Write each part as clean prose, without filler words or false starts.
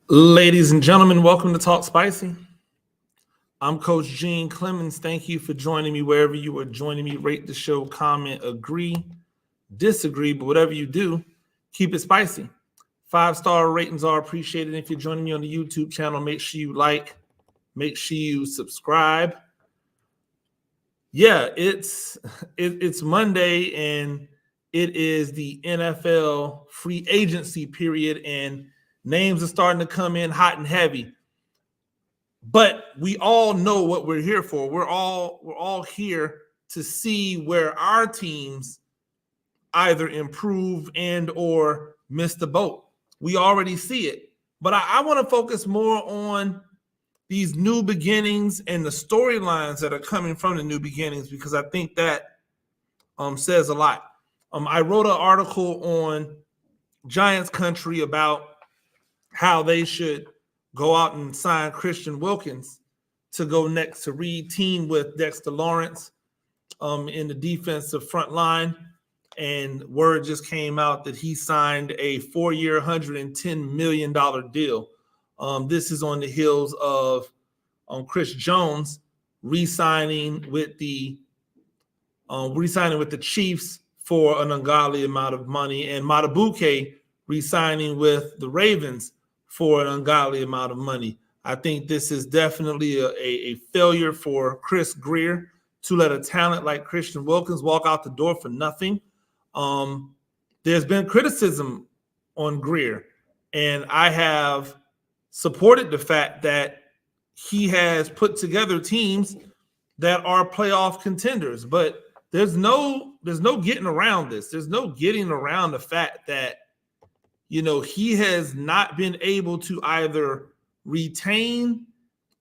Ladies and gentlemen, welcome to Talk Spicy. I'm Coach Gene Clemens. Thank you for joining me wherever you are joining me. Rate the show, comment, agree, disagree, but whatever you do, keep it spicy. 5-star ratings are appreciated. If you're joining me on the YouTube channel, make sure you like, make sure you subscribe. Yeah, it's Monday and it is the NFL free agency period, and names are starting to come in hot and heavy. But we all know what we're here for. We're all here to see where our teams either improve and or miss the boat. We already see it. But I want to focus more on these new beginnings and the storylines that are coming from the new beginnings, because I think that says a lot. I wrote an article on Giants Country about how they should go out and sign Christian Wilkins to go next to Reed, team with Dexter Lawrence in the defensive front line. And word just came out that he signed a 4-year, $110 million deal. This is on the heels of Chris Jones re-signing with the Chiefs for an ungodly amount of money, and Madubuike re-signing with the Ravens for an ungodly amount of money. I think this is definitely a failure for Chris Grier to let a talent like Christian Wilkins walk out the door for nothing. There's been criticism on Grier, and I have supported the fact that he has put together teams that are playoff contenders, but there's no getting around this. There's no getting around the fact that, you know, he has not been able to either retain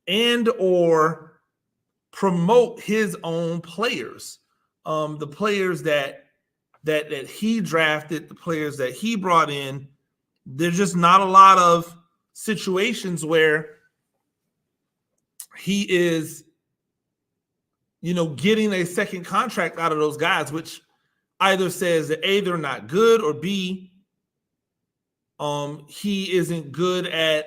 and or promote his own players. The players that he drafted, the players that he brought in, there's just not a lot of situations where he is, you know, getting a second contract out of those guys, which either says that A, they're not good, or B, he isn't good at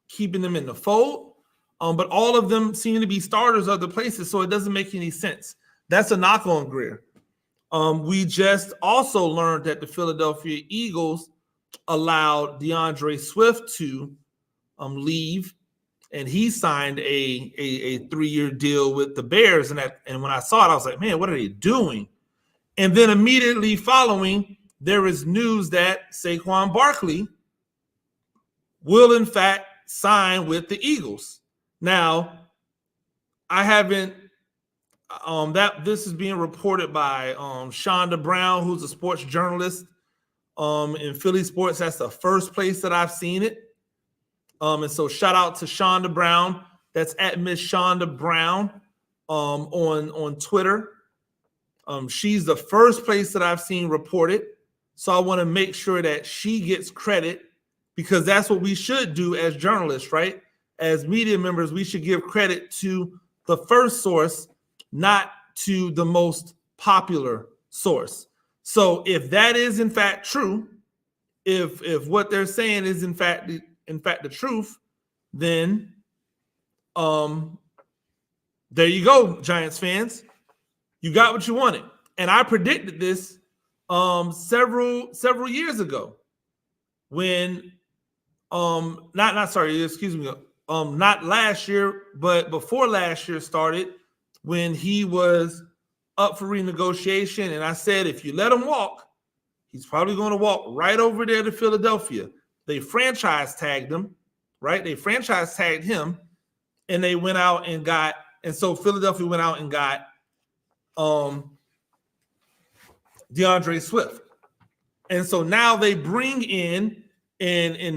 keeping them in the fold. But all of them seem to be starters other places, so it doesn't make any sense. That's a knock on Grier. We just also learned that the Philadelphia Eagles allowed DeAndre Swift to leave, and he signed a 3-year deal with the Bears. And when I saw it, I was like, man, what are they doing? And then immediately following, there is news that Saquon Barkley will, in fact, sign with the Eagles. Now, I haven't this is being reported by Shonda Brown, who's a sports journalist in Philly sports. That's the first place that I've seen it. And so shout out to Shonda Brown. That's at Miss Shonda Brown on Twitter. She's the first place that I've seen reported. So I want to make sure that she gets credit, because that's what we should do as journalists, right? As media members, we should give credit to the first source, not to the most popular source. So if that is in fact true, if what they're saying is in fact the truth, then there you go, Giants fans. You got what you wanted. And I predicted this several years ago when not last year, but before last year started, when he was up for renegotiation. And I said, if you let him walk, he's probably going to walk right over there to Philadelphia. They franchise tagged him, right? They franchise tagged him, and they went out and got, and so Philadelphia went out and got DeAndre Swift. And so now they bring in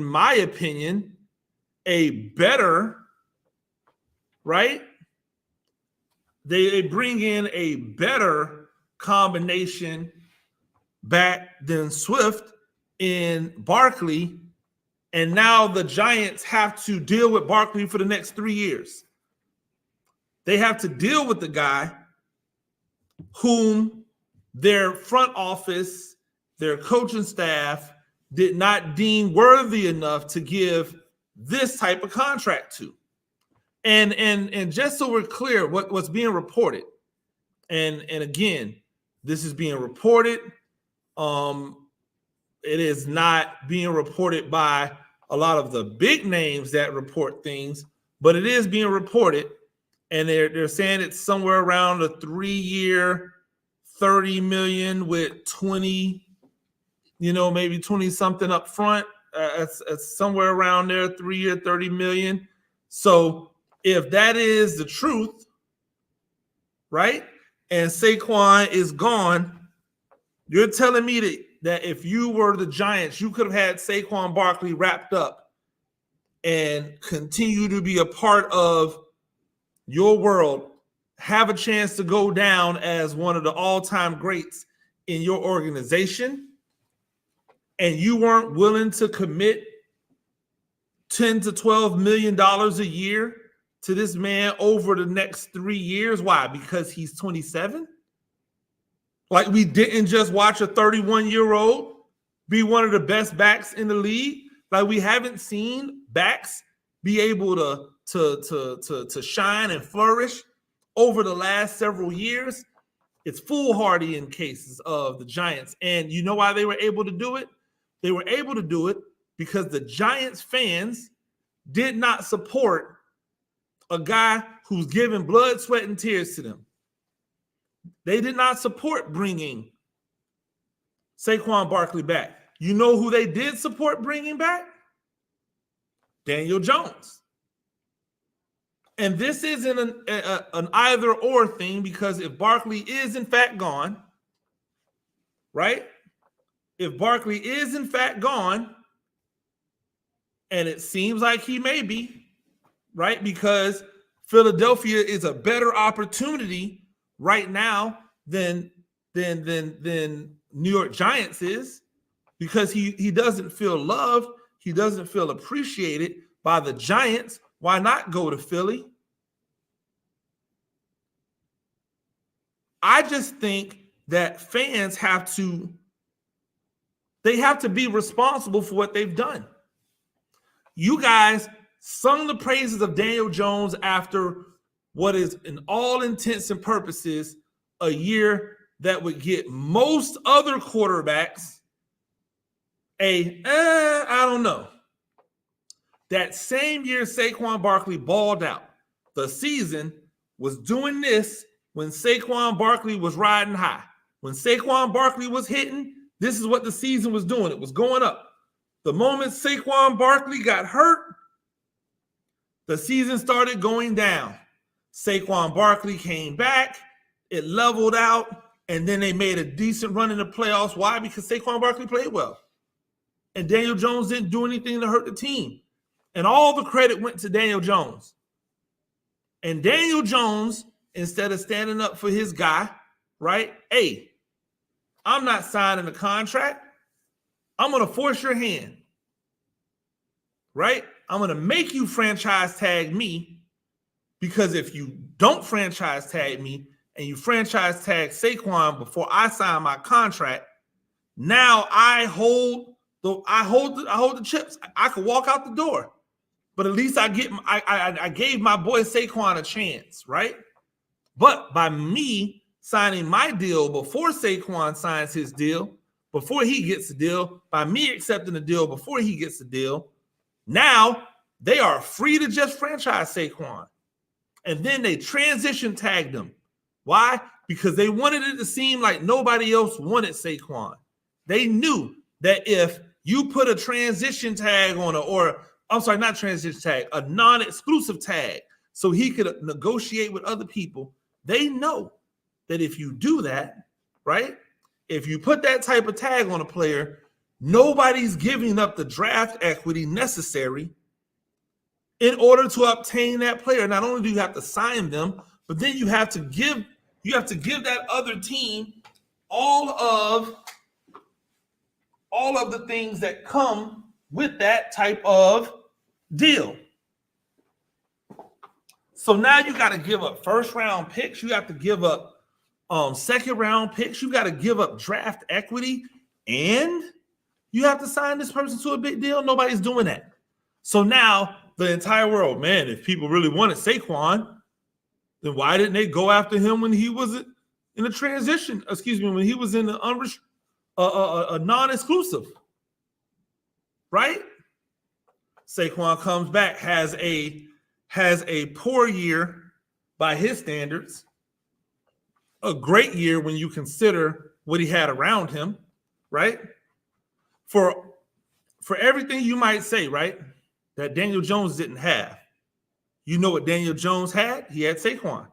my opinion, a better, right? They bring in a better combination back than Swift in Barkley. And now the Giants have to deal with Barkley for the next 3 years. They have to deal with the guy whom their front office, their coaching staff did not deem worthy enough to give this type of contract to. And just so we're clear, what's being reported, and again, this is being reported. It is not being reported by a lot of the big names that report things, but it is being reported, and they're saying it's somewhere around a 3-year, $30 million with 20, maybe 20 something up front. It's somewhere around there, 3-year, $30 million. So if that is the truth, right, and Saquon is gone, you're telling me that if you were the Giants, you could have had Saquon Barkley wrapped up and continue to be a part of your world, have a chance to go down as one of the all-time greats in your organization, and you weren't willing to commit $10 to $12 million a year to this man over the next 3 years. Why? Because he's 27? Like, we didn't just watch a 31-year-old be one of the best backs in the league. Like, we haven't seen backs be able to shine and flourish over the last several years. It's foolhardy in cases of the Giants. And you know why they were able to do it? They were able to do it because the Giants fans did not support a guy who's giving blood, sweat, and tears to them. They did not support bringing Saquon Barkley back. You know who they did support bringing back? Daniel Jones. And this isn't an either-or thing, because if Barkley is in fact gone, right? If Barkley is in fact gone, and it seems like he may be, right? Because Philadelphia is a better opportunity right now than New York Giants is, because he doesn't feel loved. He doesn't feel appreciated by the Giants. Why not go to Philly? I just think that fans have to be responsible for what they've done. You guys sung the praises of Daniel Jones after what is, in all intents and purposes, a year that would get most other quarterbacks I don't know. That same year Saquon Barkley balled out. The season was doing this when Saquon Barkley was riding high. When Saquon Barkley was hitting, this is what the season was doing. It was going up. The moment Saquon Barkley got hurt, the season started going down. Saquon Barkley came back, it leveled out, and then they made a decent run in the playoffs. Why? Because Saquon Barkley played well. And Daniel Jones didn't do anything to hurt the team. And all the credit went to Daniel Jones. And Daniel Jones, instead of standing up for his guy, right? Hey, I'm not signing a contract. I'm going to force your hand, right? I'm going to make you franchise tag me, because if you don't franchise tag me and you franchise tag Saquon before I sign my contract, now I hold the chips. I could walk out the door, but at least I gave my boy Saquon a chance, right? But by me signing my deal before Saquon signs his deal, before he gets the deal, by me accepting the deal before he gets the deal, now they are free to just franchise Saquon. And then they transition tagged him. Why? Because they wanted it to seem like nobody else wanted Saquon. They knew that if you put a transition tag on a non-exclusive tag, so he could negotiate with other people, they know that if you do that, right? If you put that type of tag on a player, nobody's giving up the draft equity necessary in order to obtain that player. Not only do you have to sign them, but then you have to give that other team all of the things that come with that type of deal. So now you got to give up first round picks. You have to give up second round picks. You got to give up draft equity, and you have to sign this person to a big deal. Nobody's doing that. So now the entire world, man, if people really wanted Saquon, then why didn't they go after him when he was in a transition? Excuse me, when he was in a non-exclusive, right? Saquon comes back, has a poor year by his standards, a great year when you consider what he had around him, right? For everything you might say, right, that Daniel Jones didn't have. You know what Daniel Jones had? He had Saquon.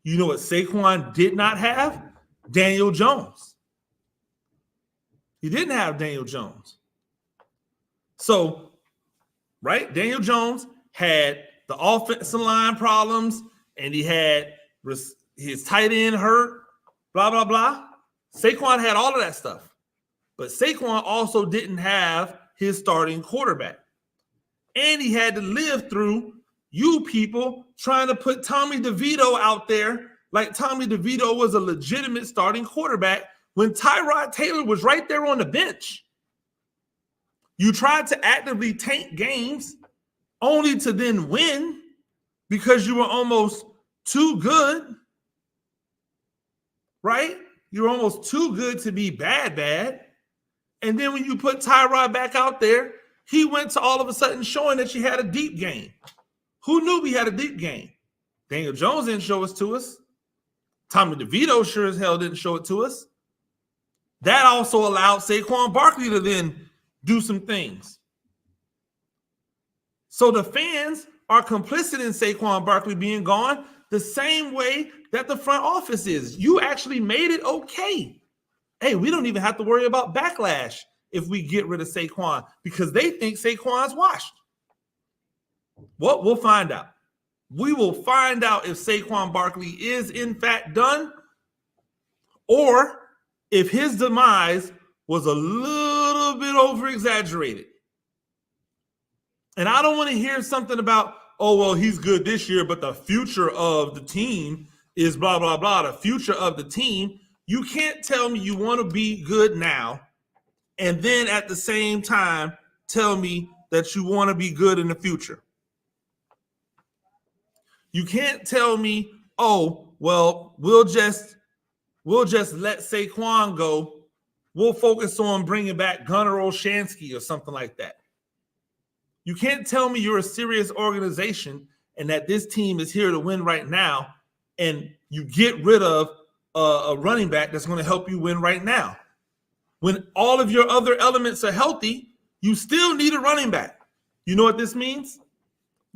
You know what Saquon did not have? Daniel Jones. He didn't have Daniel Jones. So, right, Daniel Jones had the offensive line problems, and he had his tight end hurt, blah, blah, blah. Saquon had all of that stuff. But Saquon also didn't have his starting quarterback. And he had to live through you people trying to put Tommy DeVito out there like Tommy DeVito was a legitimate starting quarterback when Tyrod Taylor was right there on the bench. You tried to actively tank games only to then win because you were almost too good, right? You're almost too good to be bad. And then when you put Tyrod back out there, he went to all of a sudden showing that you had a deep game. Who knew we had a deep game? Daniel Jones didn't show it to us. Tommy DeVito sure as hell didn't show it to us. That also allowed Saquon Barkley to then do some things. So the fans are complicit in Saquon Barkley being gone the same way that the front office is. You actually made it okay. Hey, we don't even have to worry about backlash if we get rid of Saquon because they think Saquon's washed. Well, we'll find out. We will find out if Saquon Barkley is in fact done or if his demise was a little bit over-exaggerated. And I don't want to hear something about, oh, well, he's good this year, but the future of the team is blah, blah, blah. The future of the team. You can't tell me you want to be good now and then at the same time tell me that you want to be good in the future. You can't tell me, oh, well, we'll just let Saquon go. We'll focus on bringing back Gunnar Olszewski or something like that. You can't tell me you're a serious organization and that this team is here to win right now and you get rid of a running back that's going to help you win right now. When all of your other elements are healthy, you still need a running back. You know what this means?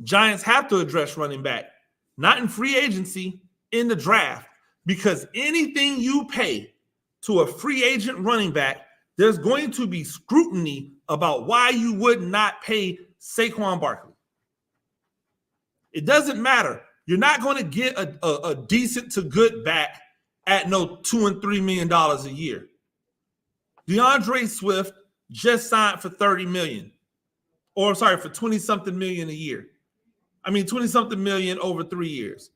Giants have to address running back, not in free agency, in the draft, because anything you pay to a free agent running back, there's going to be scrutiny about why you would not pay Saquon Barkley. It doesn't matter. You're not going to get a decent to good back at no $2 and $3 million a year. DeAndre Swift just signed for $30 million, or sorry, for 20-something million a year. 20-something million over 3 years.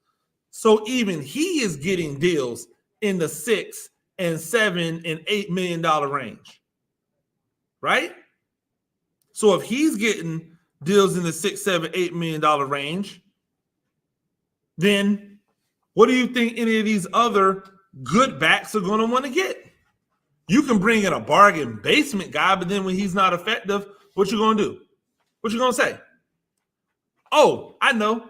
So even he is getting deals in the $6 and $7 and $8 million range, right? So if he's getting deals in the $6, $7, $8 million range, then what do you think any of these other good backs are going to want to get? You can bring in a bargain basement guy, but then when he's not effective, what you going to do? What you going to say? Oh, I know.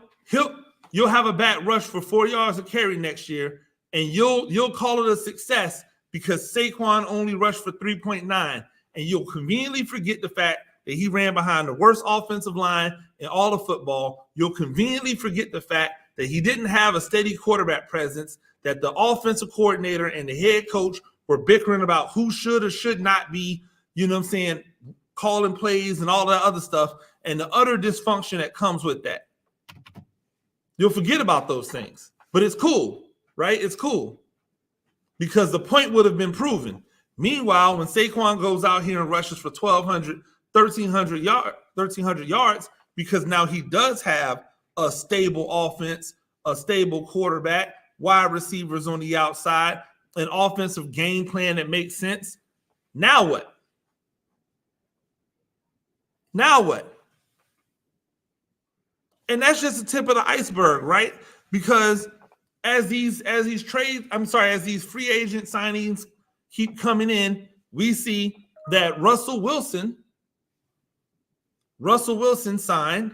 You'll have a back rush for 4 yards of carry next year, and you'll call it a success because Saquon only rushed for 3.9, and you'll conveniently forget the fact that he ran behind the worst offensive line in all of football. You'll conveniently forget the fact that he didn't have a steady quarterback presence, that the offensive coordinator and the head coach were bickering about who should or should not be, calling plays and all that other stuff, and the utter dysfunction that comes with that. You'll forget about those things. But it's cool, right? It's cool. Because the point would have been proven. Meanwhile, when Saquon goes out here and rushes for 1,300 yards, because now he does have a stable offense, a stable quarterback, wide receivers on the outside, an offensive game plan that makes sense. Now what? And that's just the tip of the iceberg, right? Because as these free agent signings keep coming in, we see that Russell Wilson signed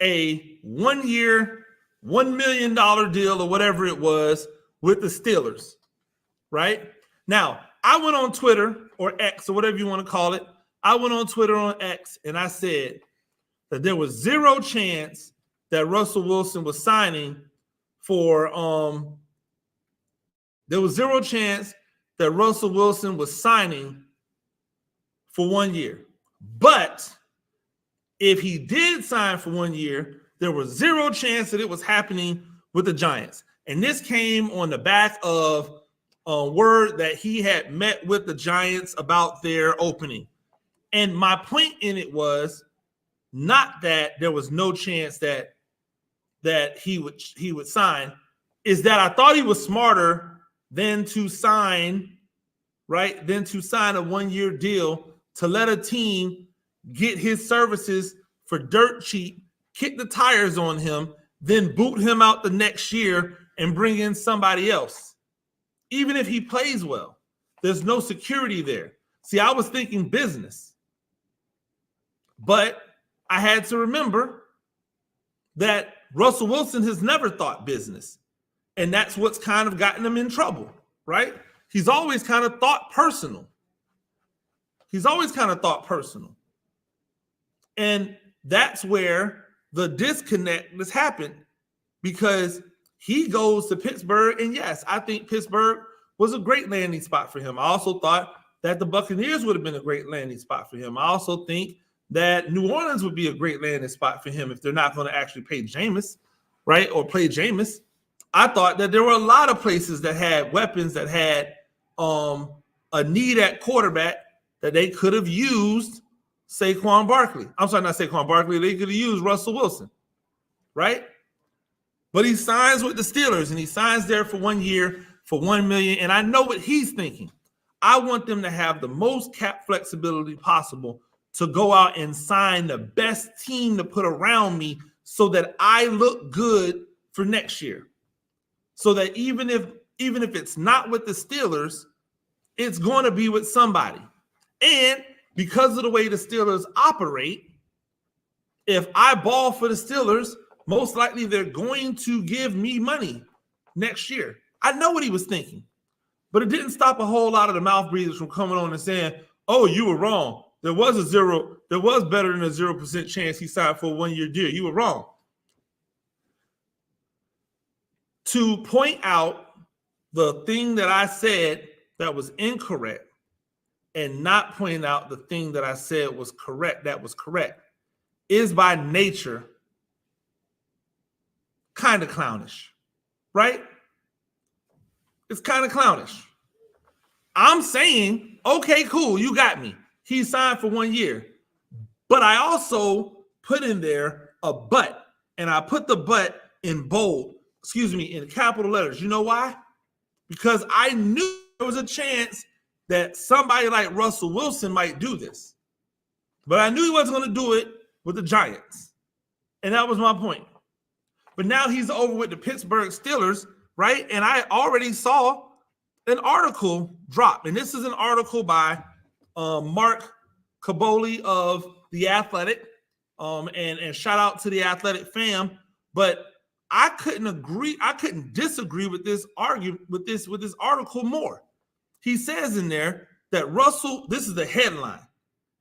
a 1 year, $1 million deal or whatever it was with the Steelers, right? Now, I went on Twitter or X or whatever you want to call it. I went on Twitter on X and I said that there was zero chance that Russell Wilson was signing for there was zero chance that Russell Wilson was signing for 1 year. But if he did sign for 1 year, there was zero chance that it was happening with the Giants. And this came on the back of word that he had met with the Giants about their opening. And my point in it was not that there was no chance that he would sign, is that I thought he was smarter than to sign, right? Than to sign a 1 year deal to let a team get his services for dirt cheap, kick the tires on him, then boot him out the next year and bring in somebody else. Even if he plays well, there's no security there. See, I was thinking business, but I had to remember that Russell Wilson has never thought business. And that's what's kind of gotten him in trouble, right? He's always kind of thought personal. And that's where the disconnect has happened, because he goes to Pittsburgh. And yes, I think Pittsburgh was a great landing spot for him. I also thought that the Buccaneers would have been a great landing spot for him. I also think that New Orleans would be a great landing spot for him if they're not going to actually pay Jameis, right? Or play Jameis. I thought that there were a lot of places that had weapons, that had a need at quarterback, that they could have used Saquon Barkley. I'm sorry, not Saquon Barkley. They could have used Russell Wilson, right? But he signs with the Steelers, and he signs there for 1 year for $1 million. And I know what he's thinking. I want them to have the most cap flexibility possible to go out and sign the best team to put around me so that I look good for next year. So that even if it's not with the Steelers, it's going to be with somebody. And because of the way the Steelers operate, if I ball for the Steelers, most likely they're going to give me money next year. I know what he was thinking, but it didn't stop a whole lot of the mouth breathers from coming on and saying, oh, you were wrong. There was better than a 0% chance he signed for a 1 year deal. You were wrong. To point out the thing that I said that was incorrect and not pointing out the thing that I said was correct, that was correct, is by nature kind of clownish, right? It's kind of clownish. I'm saying, okay, cool, you got me. He signed for 1 year. But I also put in there a but, and I put the but in bold, in capital letters. You know why? Because I knew there was a chance that somebody like Russell Wilson might do this. But I knew he wasn't going to do it with the Giants. And that was my point. But now he's over with the Pittsburgh Steelers, right? And I already saw an article drop. And this is an article by Mark Kaboly of The Athletic. And shout out to The Athletic fam. But I couldn't disagree with this article more. He says in there that Russell, this is the headline.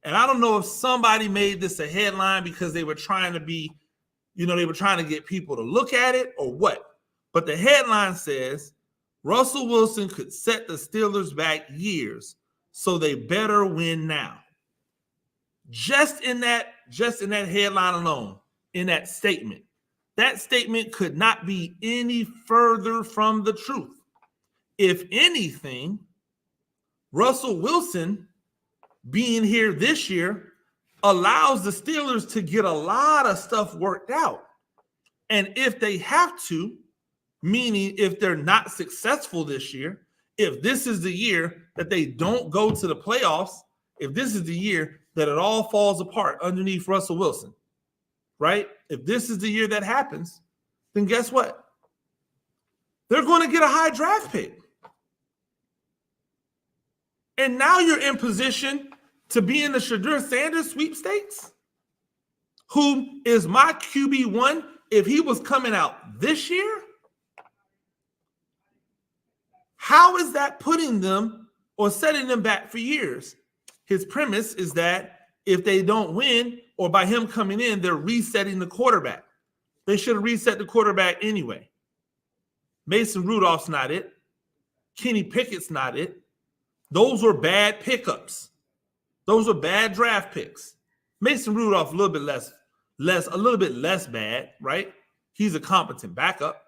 And I don't know if somebody made this a headline because they were trying to be, they were trying to get people to look at it or what. But the headline says, Russell Wilson could set the Steelers back years, so they better win now. Just in that headline alone, in that statement could not be any further from the truth. If anything, Russell Wilson being here this year allows the Steelers to get a lot of stuff worked out. And if they have to, meaning if they're not successful this year, if this is the year that they don't go to the playoffs, if this is the year that it all falls apart underneath Russell Wilson, right? If this is the year that happens, then guess what? They're going to get a high draft pick. And now you're in position to be in the Shedeur Sanders sweepstakes, who is my QB1 if he was coming out this year. How is that putting them or setting them back for years? His premise is that if they don't win, or by him coming in, they're resetting the quarterback. They should have reset the quarterback anyway. Mason Rudolph's not it. Kenny Pickett's not it. Those were bad pickups. Those were bad draft picks. Mason Rudolph a little bit less bad, right? He's a competent backup.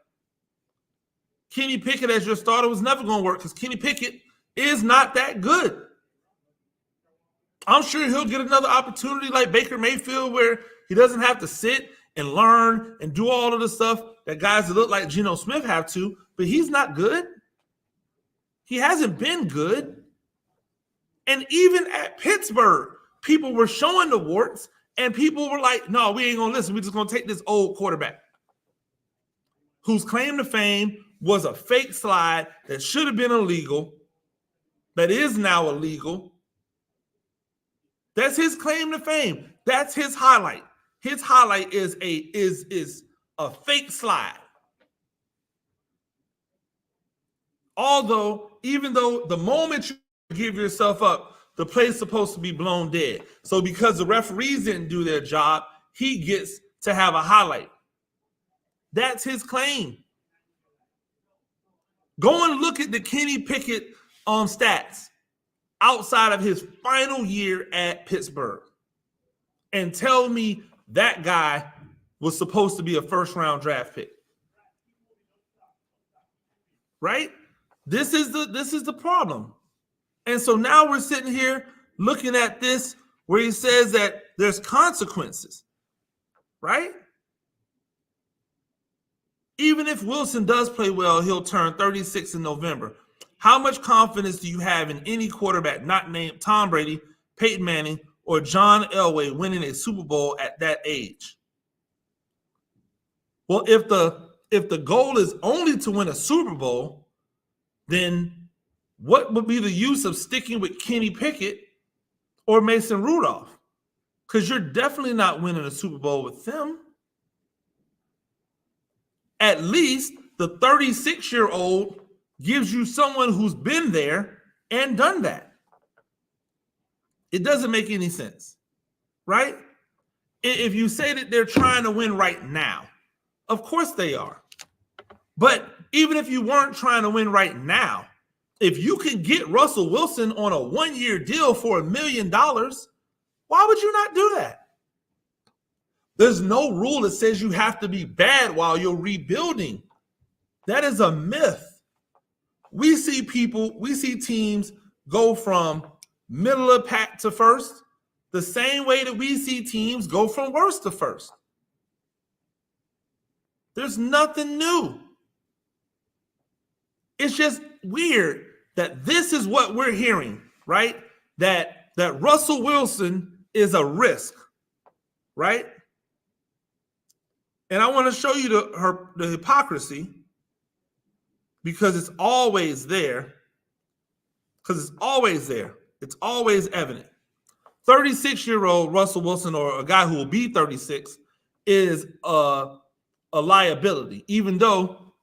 Kenny Pickett as your starter was never going to work because Kenny Pickett is not that good. I'm sure he'll get another opportunity like Baker Mayfield where he doesn't have to sit and learn and do all of the stuff that guys that look like Geno Smith have to, but he's not good. He hasn't been good. And even at Pittsburgh, people were showing the warts and people were like, no, we ain't going to listen. We're just going to take this old quarterback whose claim to fame was a fake slide that should have been illegal, that is now illegal. That's his claim to fame. That's his highlight. His highlight is a fake slide. Even though the moment you give yourself up, the play's supposed to be blown dead. So because the referees didn't do their job, he gets to have a highlight. That's his claim. Go and look at the Kenny Pickett stats outside of his final year at Pittsburgh and tell me that guy was supposed to be a first-round draft pick. Right? This is the problem. And so now we're sitting here looking at this where he says that there's consequences. Right? Even if Wilson does play well, he'll turn 36 in November. How much confidence do you have in any quarterback not named Tom Brady, Peyton Manning, or John Elway winning a Super Bowl at that age? Well, if the goal is only to win a Super Bowl, then what would be the use of sticking with Kenny Pickett or Mason Rudolph? Because you're definitely not winning a Super Bowl with them. At least the 36-year-old gives you someone who's been there and done that. It doesn't make any sense, right? If you say that they're trying to win right now, of course they are. But even if you weren't trying to win right now, if you can get Russell Wilson on a one-year deal for $1 million, why would you not do that? There's no rule that says you have to be bad while you're rebuilding. That is a myth. We see teams go from middle of pack to first the same way that we see teams go from worst to first. There's nothing new. It's just weird that this is what we're hearing, right? That Russell Wilson is a risk, right? And I want to show you the hypocrisy because it's always there. It's always evident. 36-year-old Russell Wilson, or a guy who will be 36, is a liability, even though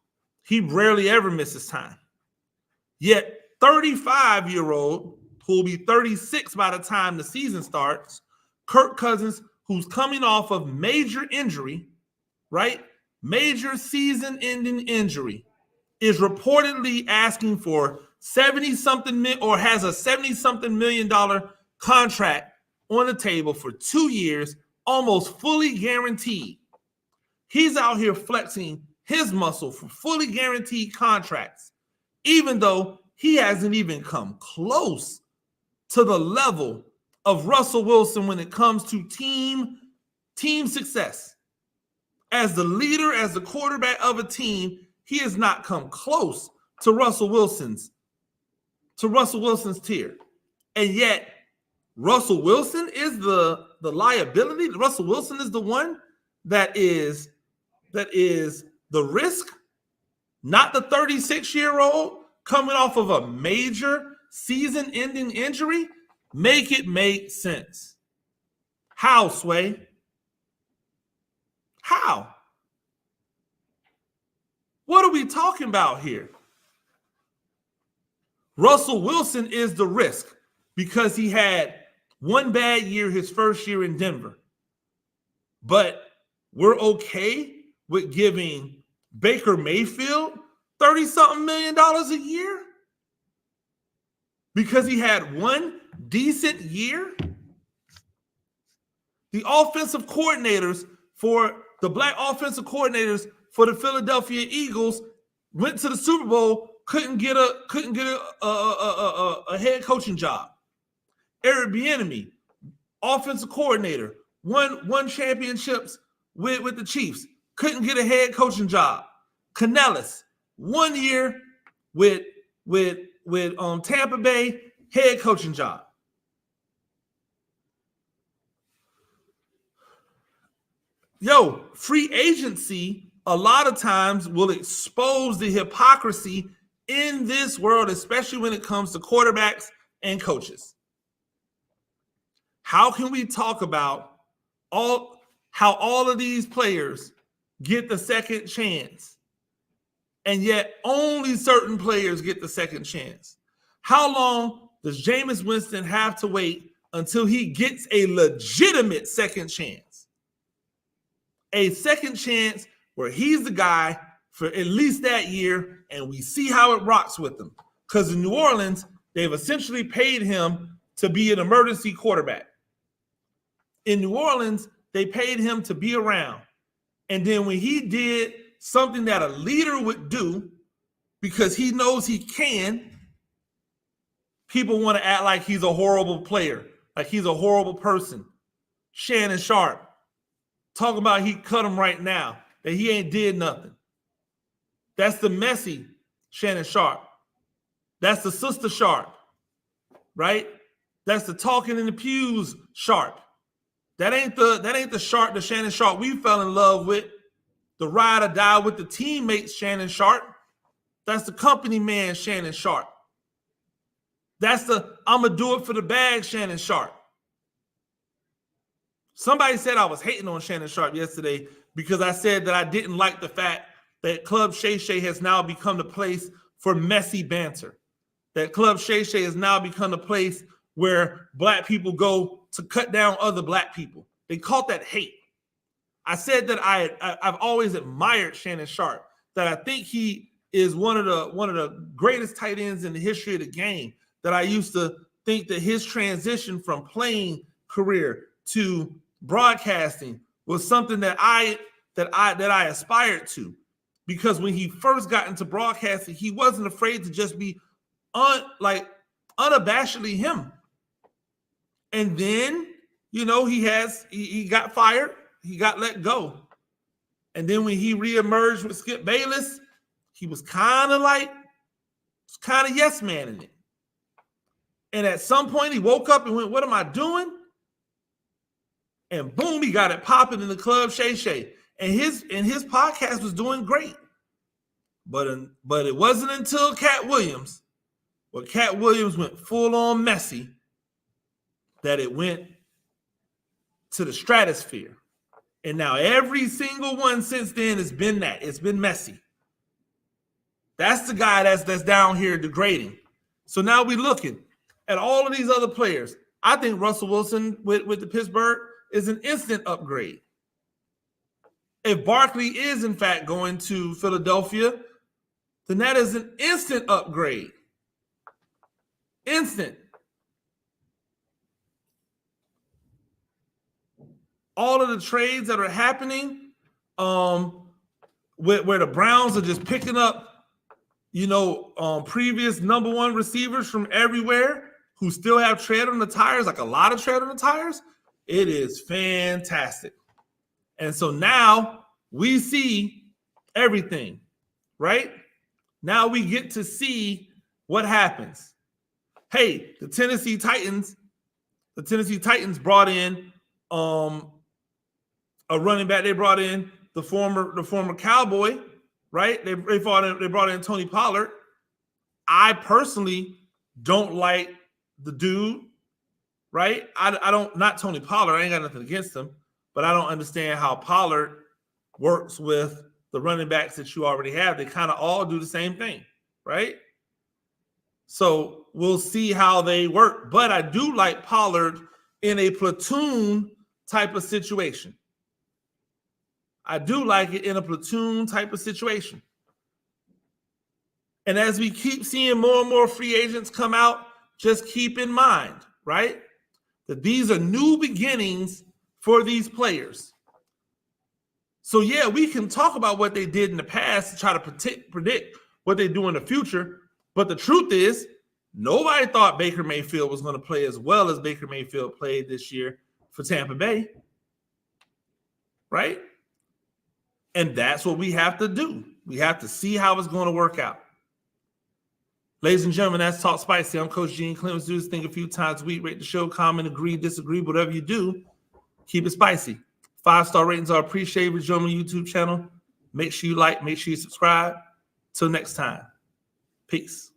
he rarely ever misses time. Yet 35-year-old, who will be 36 by the time the season starts, Kirk Cousins, who's coming off of major injury, right? Major season-ending injury, is reportedly asking for 70-something or has a $70-something million contract on the table for 2 years, almost fully guaranteed. He's out here flexing his muscle for fully guaranteed contracts, even though he hasn't even come close to the level of Russell Wilson when it comes to team success. As the leader, as the quarterback of a team, he has not come close to Russell Wilson's tier. And yet, Russell Wilson is the liability. Russell Wilson is the one that is the risk, not the 36-year-old coming off of a major season-ending injury, make it make sense. How, Sway? How? What are we talking about here? Russell Wilson is the risk because he had one bad year his first year in Denver. But we're okay with giving Baker Mayfield $30-something million a year because he had one decent year? The offensive coordinators for the black offensive coordinators for the Philadelphia Eagles went to the Super Bowl, couldn't get a head coaching job. Eric Bieniemy, offensive coordinator, won championships with the Chiefs, couldn't get a head coaching job. Canellis, 1 year with Tampa Bay, head coaching job. Yo, free agency a lot of times will expose the hypocrisy in this world, especially when it comes to quarterbacks and coaches. How can we talk about how all of these players get the second chance, and yet only certain players get the second chance? How long does Jameis Winston have to wait until he gets a legitimate second chance? A second chance where he's the guy for at least that year, and we see how it rocks with him. Because in New Orleans, they've essentially paid him to be an emergency quarterback. In New Orleans, they paid him to be around. And then when he did something that a leader would do because he knows he can, people want to act like he's a horrible player, like he's a horrible person. Shannon Sharpe, talking about he cut him right now, that he ain't did nothing. That's the messy Shannon Sharpe. That's the sister Sharpe, right? That's the talking in the pews Sharpe. That ain't the Sharpe, the Shannon Sharpe we fell in love with, the ride or die with the teammates Shannon Sharpe. That's the company man Shannon Sharpe. That's the I'ma do it for the bag Shannon Sharpe. Somebody said I was hating on Shannon Sharpe yesterday because I said that I didn't like the fact that Club Shay Shay has now become the place for messy banter. That Club Shay Shay has now become the place where black people go to cut down other black people. They called that hate. I said that I've always admired Shannon Sharpe, that I think he is one of the greatest tight ends in the history of the game, that I used to think that his transition from playing career to broadcasting was something that I aspired to, because when he first got into broadcasting, he wasn't afraid to just be unabashedly him. And then, he got fired, he got let go. And then when he reemerged with Skip Bayless, he was kind of yes man in it. And at some point he woke up and went, what am I doing? And boom, he got it popping in the Club Shay Shay. And his podcast was doing great. But it wasn't until Cat Williams went full on messy, that it went to the stratosphere. And now every single one since then has been that. It's been messy. That's the guy that's down here degrading. So now we're looking at all of these other players. I think Russell Wilson with the Pittsburgh is an instant upgrade. If Barkley is in fact going to Philadelphia, then that is an instant upgrade. Instant. All of the trades that are happening, where the Browns are just picking up, previous number one receivers from everywhere who still have tread on the tires, like a lot of tread on the tires, it is fantastic. And so now we see everything, right? Now we get to see what happens. Hey, the Tennessee Titans brought in a a running back. They brought in the former Cowboy, right? They brought in Tony Pollard. I personally don't like the dude, right? I don't, not Tony Pollard. I ain't got nothing against him, but I don't understand how Pollard works with the running backs that you already have. They kind of all do the same thing, right? So we'll see how they work. But I do like Pollard in a platoon type of situation. I do like it in a platoon type of situation. And as we keep seeing more and more free agents come out, just keep in mind, right, that these are new beginnings for these players. So, yeah, we can talk about what they did in the past to try to predict what they do in the future. But the truth is, nobody thought Baker Mayfield was going to play as well as Baker Mayfield played this year for Tampa Bay, right? And that's what we have to do. We have to see how it's going to work out. Ladies and gentlemen, that's Talk Spicy. I'm Coach Gene Clemens. Do this thing a few times a week. Rate the show, comment, agree, disagree, whatever you do. Keep it spicy. 5-star ratings are appreciated. Join my YouTube channel. Make sure you like, make sure you subscribe. Till next time. Peace.